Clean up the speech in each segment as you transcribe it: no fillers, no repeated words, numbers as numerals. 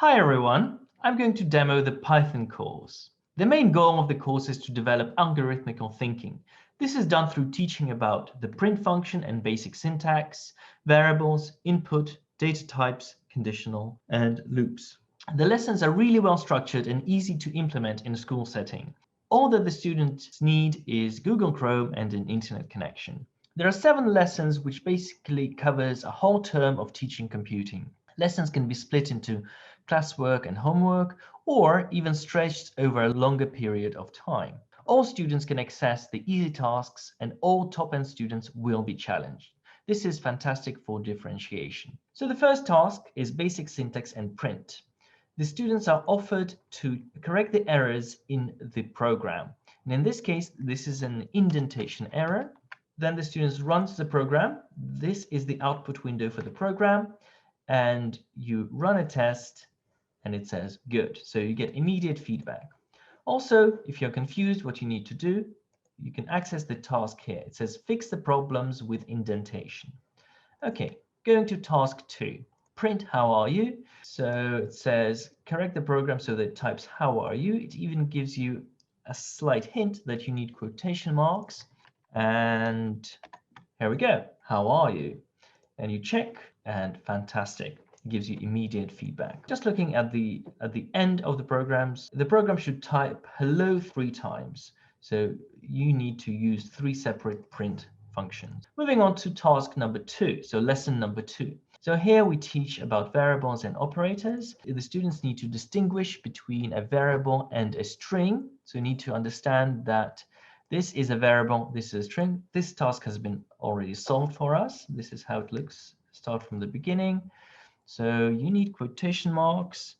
Hi everyone, I'm going to demo the Python course. The main goal of the course is to develop algorithmical thinking. This is done through teaching about the print function and basic syntax, variables, input, data types, conditional, and loops. The lessons are really well structured and easy to implement in a school setting. All that the students need is Google Chrome and an internet connection. There are 7 lessons which basically covers a whole term of teaching computing. Lessons can be split into classwork and homework, or even stretched over a longer period of time. All students can access the easy tasks and all top-end students will be challenged. This is fantastic for differentiation. So the first task is basic syntax and print. The students are offered to correct the errors in the program. And in this case, this is an indentation error. Then the students run the program. This is the output window for the program. And you run a test and it says good. So you get immediate feedback. Also, if you're confused what you need to do, you can access the task here. It says fix the problems with indentation. Okay, going to task 2. Print how are you? So it says correct the program so that it types how are you. It even gives you a slight hint that you need quotation marks. And here we go. How are you? And you check and fantastic. It gives you immediate feedback. Just looking at the end of the program should type hello 3 times. So you need to use 3 separate print functions. Moving on to task number 2, so lesson number 2. So here we teach about variables and operators. The students need to distinguish between a variable and a string. So you need to understand that this is a variable, this is a string. This task has been already solved for us. This is how it looks. Start from the beginning. So you need quotation marks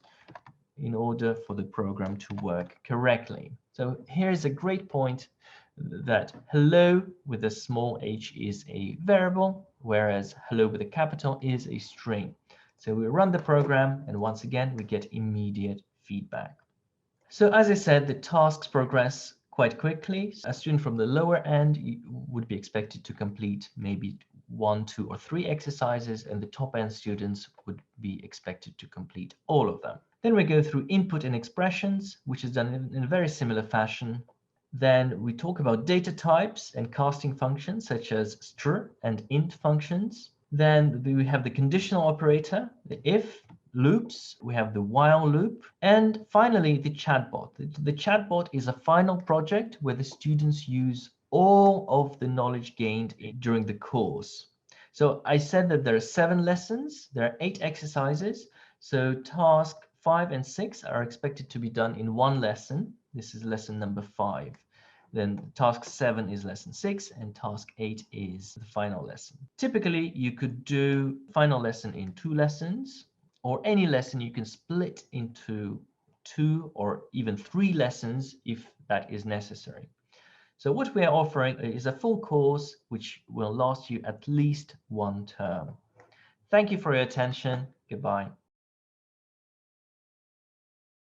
in order for the program to work correctly. So here's a great point that hello with a small h is a variable, whereas hello with a capital is a string. So we run the program and once again, we get immediate feedback. So as I said, the tasks progress quite quickly. A student from the lower end would be expected to complete maybe 1, 2, or 3 exercises, and the top end students would be expected to complete all of them. Then we go through input and expressions, which is done in a very similar fashion. Then we talk about data types and casting functions such as str and int functions. Then we have the conditional operator, the if, loops, we have the while loop, and finally the chatbot. The chatbot is a final project where the students use all of the knowledge gained during the course. So I said that there are 7 lessons, there are 8 exercises, so task 5 and 6 are expected to be done in 1 lesson. This is lesson number 5. Then task 7 is lesson 6 and task 8 is the final lesson. Typically, you could do final lesson in 2 lessons, or any lesson you can split into 2 or even 3 lessons if that is necessary. So what we are offering is a full course which will last you at least 1 term. Thank you for your attention. Goodbye.